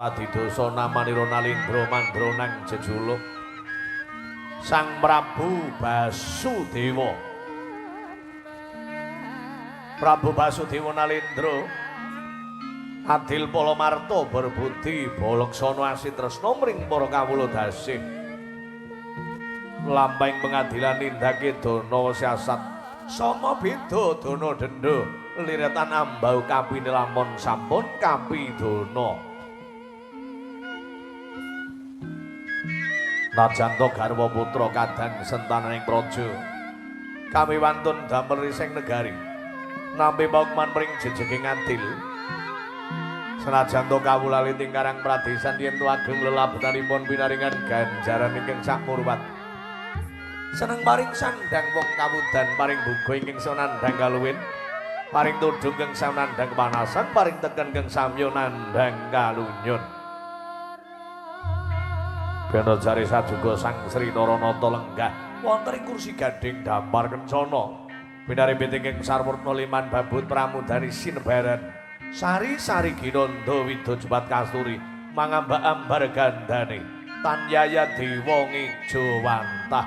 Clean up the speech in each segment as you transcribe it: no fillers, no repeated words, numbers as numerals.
Adidosa namanira Nalindra mandra nang jejuluk Sang Prabu Basudewa. Prabu Basudewa Nalindra adil palamarta berbudi balaksana asitresna mring para kawula dasih. Lampahing pengadilan nindake dana siasat sama beda dana denda liretan ambau kapine lamun sampun kapidana. Najanto garwa putra kadang sentananing praja kami wantun damel rising negari nampi paukman mring jejeging adil senajanto kawula liting karang pradesan yen ageng lelabetanipun pinaringan ganjaran ingkang sakmurwat seneng paring sandang wong kawudan paring buga ingkang sanandhang kaluwin paring tudung ingkang sanandhang kepanasan paring teken ingkang samya nandhang kalunyun. Bena jari sajuga Sang Sri Naranata lenggah wonten ing kursi gading dampar kencana pinaripit ingkang sarwarna liman babut pramudani sinebaran sari-sari ginanda wida jebat kasturi mangambak-ambar gandane tanyaya dewa ngijo wantah.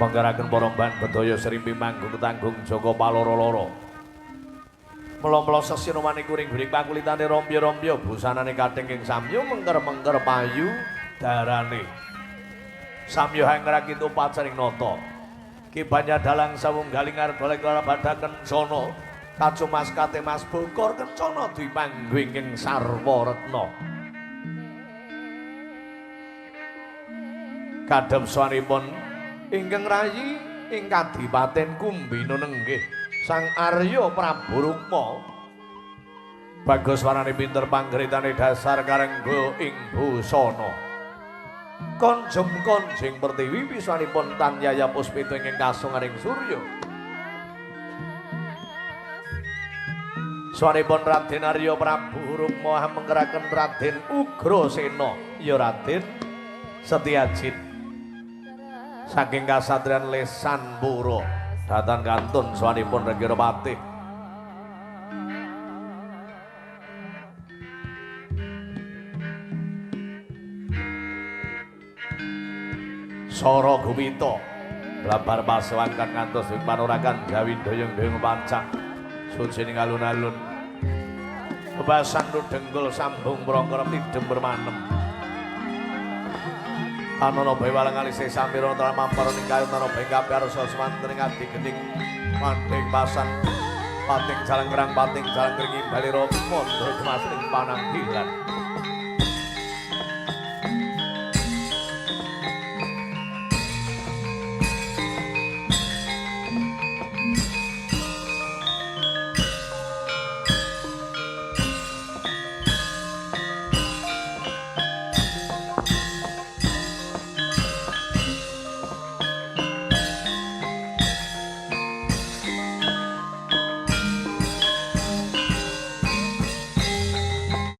Manggaraken para mban bedaya srimpi manggung tanggung Jaka paloro-loro. Mula-mula sesinoman iku ring guring pakulitane rompya-rompya busanane kathing ing samya mengker-mengker payu darane. Samya hangrakit upacaring nata. Ki Banyadalang sawunggaling arep golek lara badha kencana. Kacumas kate Mas Bokor kencana dipanggo ing sarwa retna. Kadhepsanipun ingkang rayi ing Kadipaten Kumbina nenggih Sang Arya Prabu Rukma bagus warane pinter panggritane dasar karengga ing busana konjem-konjing pertiwi pisanipun tanyaya puspita ing kasunganing surya swanipun Raden Arya Prabu Rukma mengkeraken Raden Ugrasena ya Raden Setyajid saking kasatriyan Lesanpura datan kantun swanipun Regirapati. Sara Gumita blabar paswankan ngantos ing panurakan gawi doyong-doyong pancak sucining alun-alun bebasan denggul sambung prangkara tidem bermanem Anono bewalang alise sampira antara mampara ning kayun ana bengkape arsa semanten ing adi gening manding pasan pating jalang kerang pating jalang keringi balira mondro kemas ing pananggilan